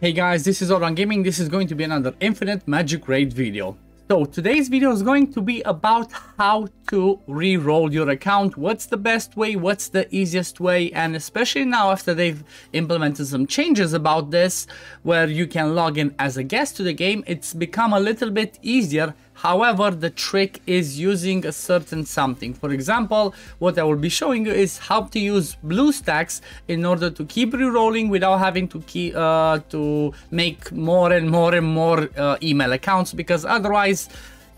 Hey guys, this is Oran Gaming. This is going to be another Infinite Magicraid video. So today's video is going to be about how to re-roll your account. What's the best way, what's the easiest way, and especially now after they've implemented some changes about this, where you can log in as a guest to the game, it's become a little bit easier. However, the trick is using a certain something. For example, what I will be showing you is how to use BlueStacks in order to keep re-rolling without having to make more and more email accounts, because otherwise,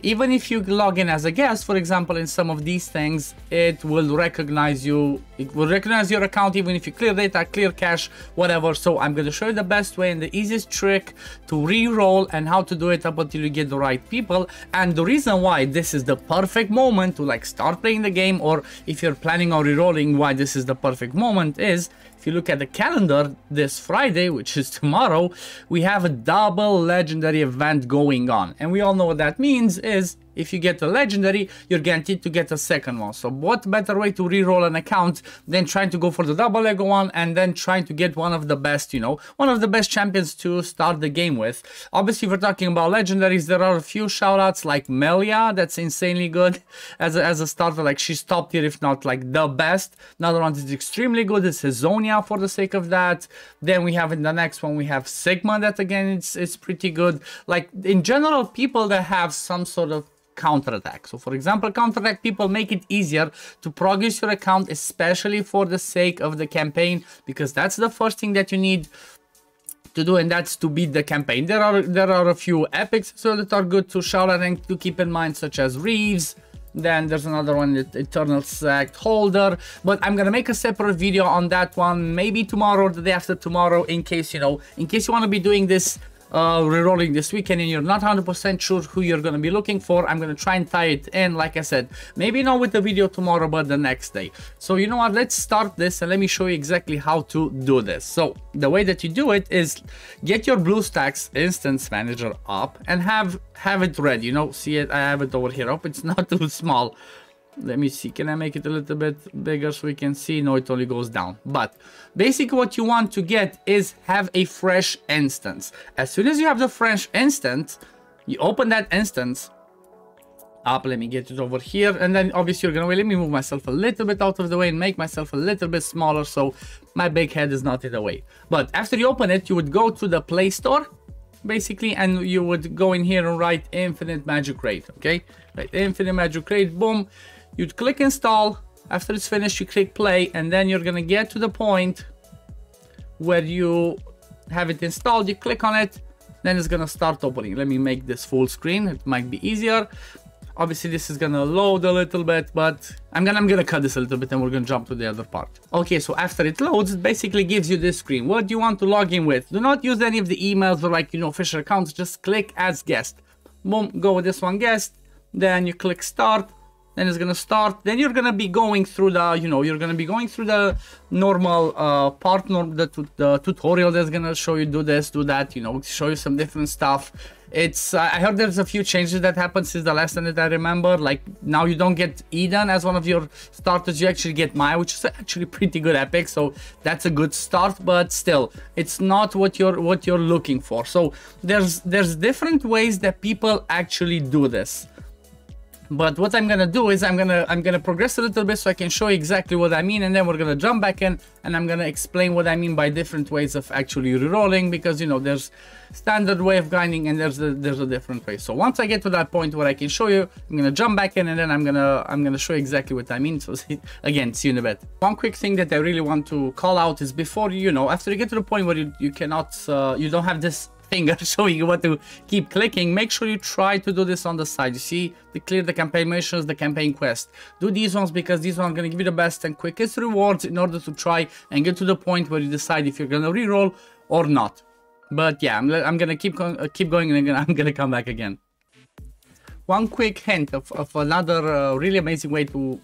even if you log in as a guest, for example, in some of these things, it will recognize you. It will recognize your account even if you clear data, clear cache, whatever. So I'm going to show you the best way and the easiest trick to re-roll and how to do it up until you get the right people. And the reason why this is the perfect moment to start playing the game, or if you're planning on re-rolling, why this is the perfect moment is, if you look at the calendar, this Friday, which is tomorrow, we have a double legendary event going on. And we all know what that means is, if you get a legendary, you're guaranteed to get a second one. So what better way to re-roll an account than trying to go for the double Lego one and then trying to get one of the best, one of the best champions to start the game with. Obviously, if we're talking about legendaries, there are a few shoutouts like Melia, that's insanely good as a starter. Like, she's top tier, if not like the best. Another one is extremely good, it's Hazonia for the sake of that. Then we have in the next one, we have Sigma, that again, it's pretty good. Like, in general, people that have some sort of counterattack. So for example, counterattack people make it easier to progress your account, especially for the sake of the campaign, because that's the first thing that you need to do, and that's to beat the campaign. There are a few epics so that are good to shout out and to keep in mind, such as Reeves. Then there's another one, Eternal Sact Holder, but I'm gonna make a separate video on that one, maybe tomorrow or the day after tomorrow, in case you want to be doing this re-rolling this weekend and you're not 100% sure who you're going to be looking for. I'm going to try and tie it in, like I said, maybe not with the video tomorrow, but the next day. So you know what, let's start this and let me show you exactly how to do this. So the way that you do it is get your BlueStacks instance manager up and have it ready. See it, I have it over here. Hope it's not too small. Let me see, can I make it a little bit bigger so we can see? No, it only goes down. But basically what you want to get is have a fresh instance. As soon as you have the fresh instance, you open that instance up. Let me get it over here, and then obviously you're gonna let me move myself a little bit out of the way and make myself a little bit smaller so my big head is not in the way. But after you open it, you would go to the Play Store basically, and you would go in here and write Infinite Magicraid. Okay, right, Infinite Magicraid, boom. You'd click install. After it's finished, you click play, and then you're gonna get to the point where you have it installed. You click on it, then it's gonna start opening. Let me make this full screen, it might be easier. Obviously this is gonna load a little bit, but I'm gonna cut this a little bit and we're gonna jump to the other part. Okay, so after it loads, it basically gives you this screen. What do you want to log in with? Do not use any of the emails or official accounts, just click as guest. Boom, go with this one, guest. Then you click start. Then it's gonna start. Then you're gonna be going through the, you're gonna be going through the normal part, the tutorial that's gonna show you do this, do that, show you some different stuff. It's I heard there's a few changes that happened since the last time that I remember. Like, now you don't get Eden as one of your starters, you actually get Maya, which is actually pretty good epic. So that's a good start, but still, it's not what you're looking for. So there's different ways that people actually do this. But what I'm gonna do is I'm gonna progress a little bit so I can show you exactly what I mean, and then we're gonna jump back in and I'm gonna explain what I mean by different ways of actually re-rolling, because there's standard way of grinding and there's a different way. So once I get to that point where I can show you, I'm gonna jump back in and then I'm gonna show you exactly what I mean. So again, see you in a bit. One quick thing that I really want to call out is before after you get to the point where you cannot you don't have this finger showing you what to keep clicking, make sure you try to do this on the side. You see, to clear the campaign missions, the campaign quest. Do these ones because these ones are going to give you the best and quickest rewards in order to try and get to the point where you decide if you're going to reroll or not. But yeah, I'm going to keep going, and I'm going to come back again. One quick hint of another really amazing way to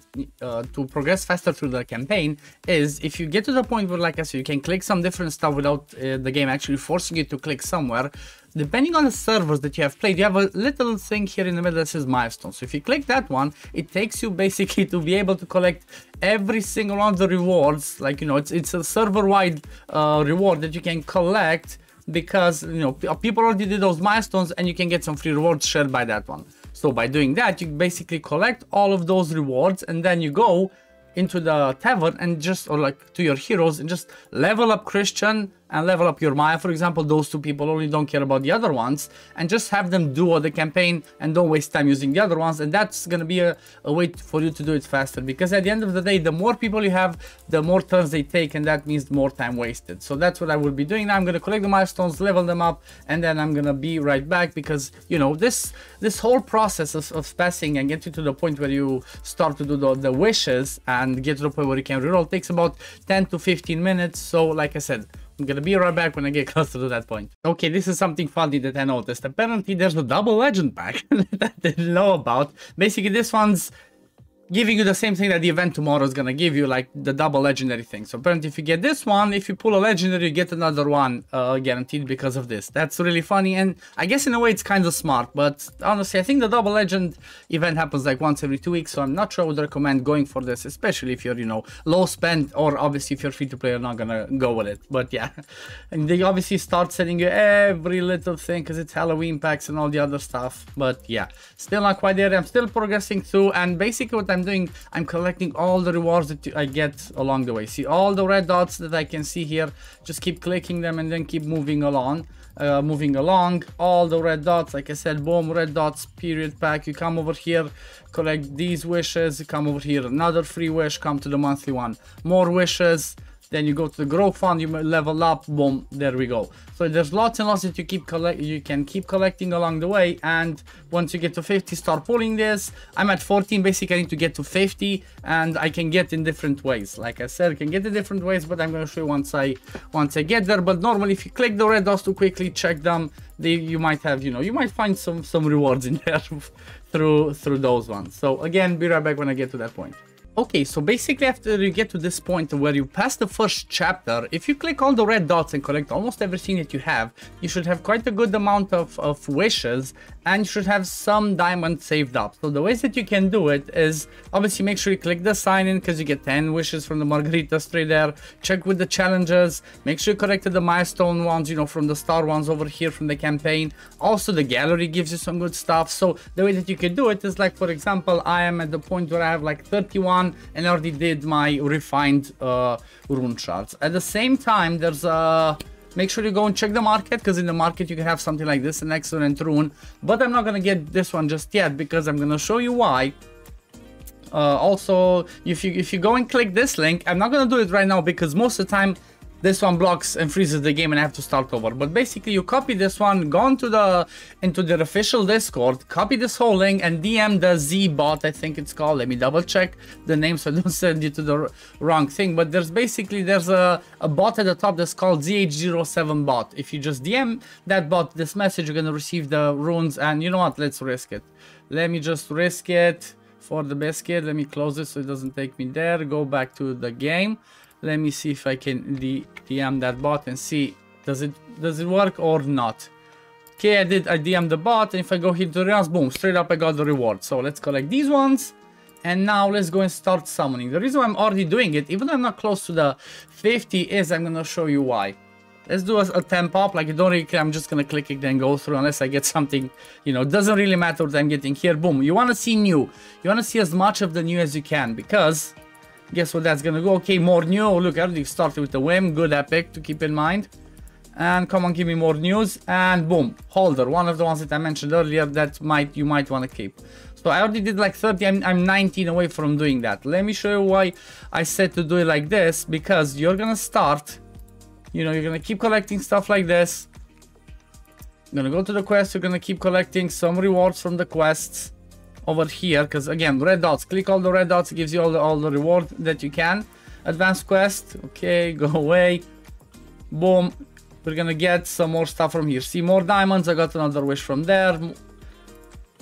progress faster through the campaign is if you get to the point where, like I said, you can click some different stuff without the game actually forcing you to click somewhere. Depending on the servers that you have played, you have a little thing here in the middle that says milestones. So if you click that one, it takes you basically to be able to collect every single one of the rewards. Like, it's a server-wide reward that you can collect because, you know, people already did those milestones and you can get some free rewards shared by that one. So by doing that, you basically collect all of those rewards and then you go into the tavern and just, or like to your heroes, and just level up Christian and level up your Maya, for example. Those two people only don't care about the other ones, and just have them do all the campaign and don't waste time using the other ones. And that's gonna be a way for you to do it faster, because at the end of the day, the more people you have, the more turns they take, and that means more time wasted. So that's what I will be doing now. I'm gonna collect the milestones, level them up, and then I'm gonna be right back, because, you know, this whole process of passing and getting to the point where you start to do the wishes and get to the point where you can reroll takes about 10 to 15 minutes. So like I said, I'm gonna be right back when I get closer to that point. Okay, this is something funny that I noticed. Apparently there's a double legend pack that I didn't know about. Basically this one's giving you the same thing that the event tomorrow is gonna give you, like the double legendary thing. So apparently if you get this one, if you pull a legendary, you get another one guaranteed because of this. That's really funny, and I guess in a way it's kind of smart, but honestly I think the double legend event happens like once every 2 weeks, so I'm not sure I would recommend going for this, especially if you're, you know, low spend, or obviously if you're free to play, you're not gonna go with it. But yeah, and they obviously start sending you every little thing because it's Halloween packs and all the other stuff. But yeah, still not quite there. I'm still progressing through, and basically what I'm doing, I'm collecting all the rewards that I get along the way. See all the red dots that I can see here, just keep clicking them and then keep moving along. All the red dots, like I said, boom, red dots, period pack. You come over here, collect these wishes, you come over here, another free wish, come to the monthly one, more wishes. Then you go to the growth fund, you level up, boom, there we go. So there's lots and lots that you can keep collecting along the way, and once you get to 50, start pulling this. I'm at 14, basically I need to get to 50, and I can get in different ways. Like I said, I can get in different ways, but I'm gonna show you once I get there. But normally if you click the red dots too quickly, check them, you might have, you know, you might find some rewards in there through those ones. So again, be right back when I get to that point. Okay, so basically after you get to this point where you pass the first chapter, if you click all the red dots and collect almost everything that you have, you should have quite a good amount of wishes, and you should have some diamonds saved up. So the ways that you can do it is, obviously make sure you click the sign in, because you get 10 wishes from the margaritas tree there. Check with the challenges, make sure you collected the milestone ones, you know, from the star ones over here from the campaign. Also the gallery gives you some good stuff. So the way that you can do it is, like for example, I am at the point where I have like 31 and I already did my refined rune shards. At the same time, there's make sure you go and check the market, because in the market you can have something like this, an excellent rune. But I'm not gonna get this one just yet, because I'm gonna show you why. Also, if you go and click this link, I'm not gonna do it right now because most of the time this one blocks and freezes the game and I have to start over. But basically you copy this one, go into the official Discord, copy this whole link and DM the Z bot, I think it's called. Let me double check the name so I don't send you to the wrong thing. But there's a bot at the top that's called ZH07 bot. If you just DM that bot this message, you're gonna receive the runes. And you know what, let's risk it. Let me just risk it for the biscuit. Let me close it so it doesn't take me there. Go back to the game. Let me see if I can DM that bot and see does it work or not. Okay, I DM the bot, and if I go here to rewards, boom, straight up I got the reward. So let's collect these ones, and now let's go and start summoning. The reason why I'm already doing it, even though I'm not close to the 50, is I'm gonna show you why. Let's do a temp up, like I don't really care, I'm just gonna click it and go through unless I get something, you know, it doesn't really matter what I'm getting here. Boom, you wanna see new. You wanna see as much of the new as you can, because guess what that's gonna go. Okay, more new. Oh, look, I already started with the whim. Good epic to keep in mind. And come on, give me more news. And boom, holder, one of the ones that I mentioned earlier that you might want to keep. So I already did like 30. I'm 19 away from doing that. Let me show you why I said to do it like this, because you're gonna start, you know, you're gonna keep collecting stuff like this. You're gonna go to the quest, you're gonna keep collecting some rewards from the quests over here, because again, red dots, click all the red dots, it gives you all the reward that you can. Advanced quest, okay, go away, boom, we're gonna get some more stuff from here. See, more diamonds, I got another wish from there.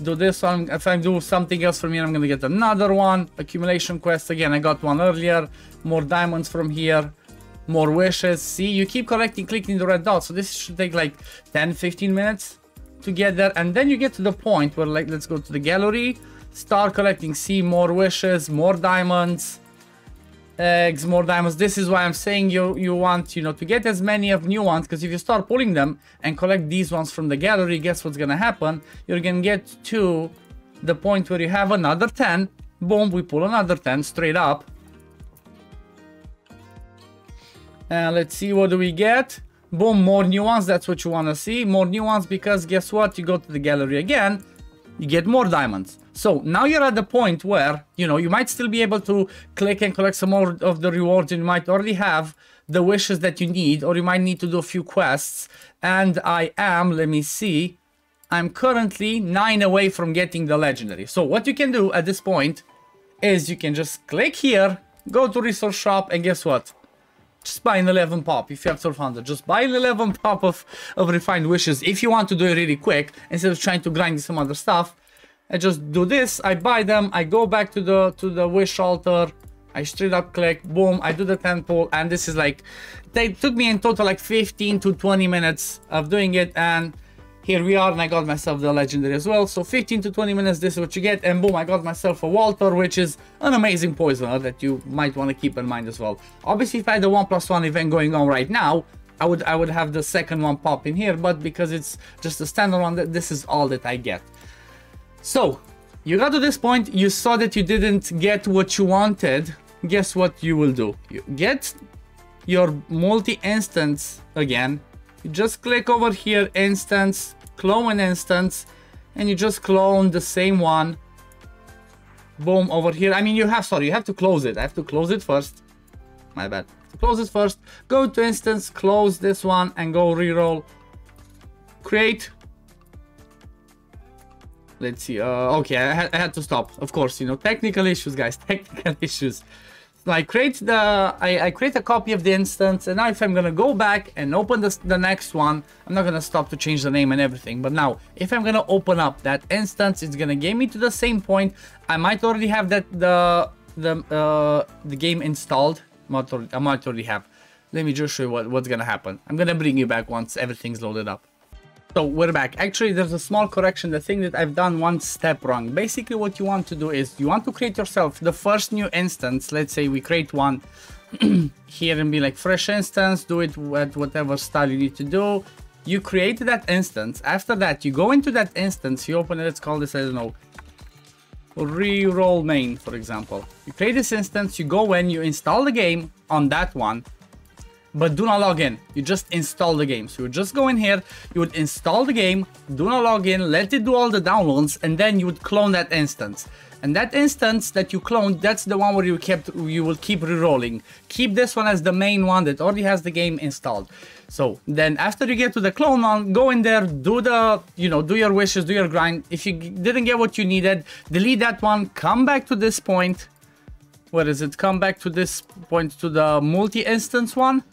Do this one, if I do something else from here, I'm gonna get another one. Accumulation quest, again, I got one earlier. More diamonds from here, more wishes. See, you keep collecting, clicking the red dots, so this should take like 10-15 minutes to get there, and then you get to the point where, like, let's go to the gallery, start collecting. See, more wishes, more diamonds, eggs, more diamonds. This is why I'm saying you want, you know, to get as many of new ones, because if you start pulling them and collect these ones from the gallery, guess what's gonna happen? You're gonna get to the point where you have another 10. Boom, we pull another 10 straight up. And let's see, what do we get? Boom, more new ones. That's what you want to see, more new ones, because guess what? You go to the gallery again, you get more diamonds. So now you're at the point where, you know, you might still be able to click and collect some more of the rewards, and you might already have the wishes that you need, or you might need to do a few quests. And I am, let me see, I'm currently 9 away from getting the legendary. So what you can do at this point is you can just click here, go to resource shop, and guess what? Just buy an 11 pop if you have 1200. Just buy an 11 pop of refined wishes if you want to do it really quick, instead of trying to grind some other stuff. I just do this, I buy them, I go back to the wish altar, I straight up click, boom, I do the 10 pull, and this is like, it took me in total like 15 to 20 minutes of doing it, and here we are, and I got myself the legendary as well. So 15 to 20 minutes, this is what you get, and boom, I got myself a Walter, which is an amazing poisoner that you might want to keep in mind as well. Obviously, if I had the 1+1 event going on right now, I would have the second one pop in here, but because it's just a standard one, this is all that I get. So you got to this point, you saw that you didn't get what you wanted. Guess what you will do? You get your multi-instance again. You just click over here, instance, clone instance, and you just clone the same one. Boom, over here. I mean, you have to close it. I have to close it first. My bad. Close it first. Go to instance, close this one, and go reroll. Create. Let's see. Okay, I had to stop. Of course, you know, technical issues, guys. Technical issues. So I create a copy of the instance, and now if I'm gonna go back and open the next one, I'm not gonna stop to change the name and everything. But now, if I'm gonna open up that instance, it's gonna get me to the same point. I might already have the game installed. I might already have. Let me just show you what's gonna happen. I'm gonna bring you back once everything's loaded up. So we're back. Actually, there's a small correction. The thing that I've done one step wrong. Basically, what you want to do is you want to create yourself the first new instance. Let's say we create one here and be like fresh instance. Do it at whatever style you need to do. You create that instance. After that, you go into that instance. You open it. Let's call this, I don't know, Reroll main, for example. You create this instance. You go in. You install the game on that one. But do not log in, you just install the game. So you would just go in here, you would install the game, do not log in, let it do all the downloads, and then you would clone that instance. And that instance that you cloned, that's the one where you will keep rerolling. Keep this one as the main one that already has the game installed. So then after you get to the clone one, go in there, do the, you know, do your wishes, do your grind. If you didn't get what you needed, delete that one, come back to this point. Where is it? Come back to this point, to the multi-instance one.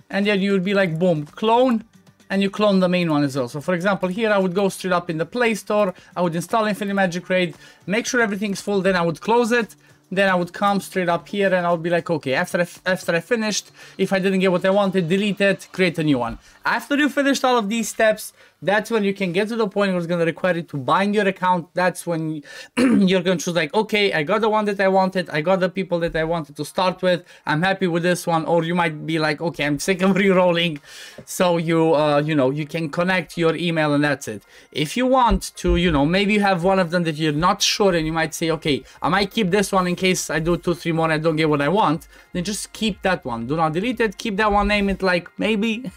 And then you would be like, boom, clone, and you clone the main one as well. So for example, here I would go straight up in the Play Store, I would install Infinite Magicraid, make sure everything's full, then I would close it. Then I would come straight up here and I would be like, okay, after I finished, if I didn't get what I wanted, delete it, create a new one. After you finished all of these steps, that's when you can get to the point where it's going to require you to bind your account. That's when you're going to choose like, okay, I got the one that I wanted. I got the people that I wanted to start with. I'm happy with this one. Or you might be like, okay, I'm sick of re-rolling. So you know, you can connect your email and that's it. If you want to, you know, maybe you have one of them that you're not sure and you might say, okay, I might keep this one in case I do 2, 3 more and I don't get what I want. Then just keep that one. Do not delete it. Keep that one, name it like maybe,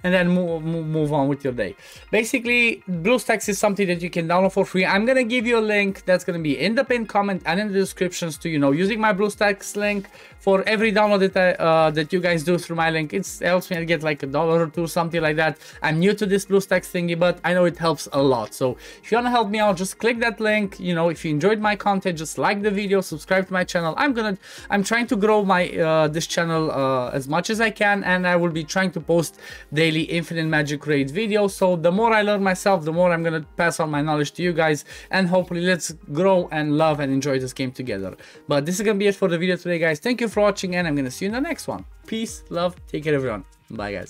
and then move on with your day. Basically, BlueStacks is something that you can download for free. I'm gonna give you a link that's gonna be in the pinned comment and in the descriptions to, you know, using my BlueStacks link. For every download that you guys do through my link, it helps me get like $1 or $2, something like that. I'm new to this BlueStacks thingy, but I know it helps a lot. So if you wanna help me out, just click that link. You know, if you enjoyed my content, just like the video, subscribe to my channel. I'm trying to grow my this channel as much as I can, and I will be trying to post daily Infinite Magicraid videos. So the more I learn myself, the more I'm gonna pass on my knowledge to you guys, and hopefully let's grow and love and enjoy this game together. But this is gonna be it for the video today, guys. Thank you for watching, and I'm gonna see you in the next one. Peace, love, take care everyone. Bye guys.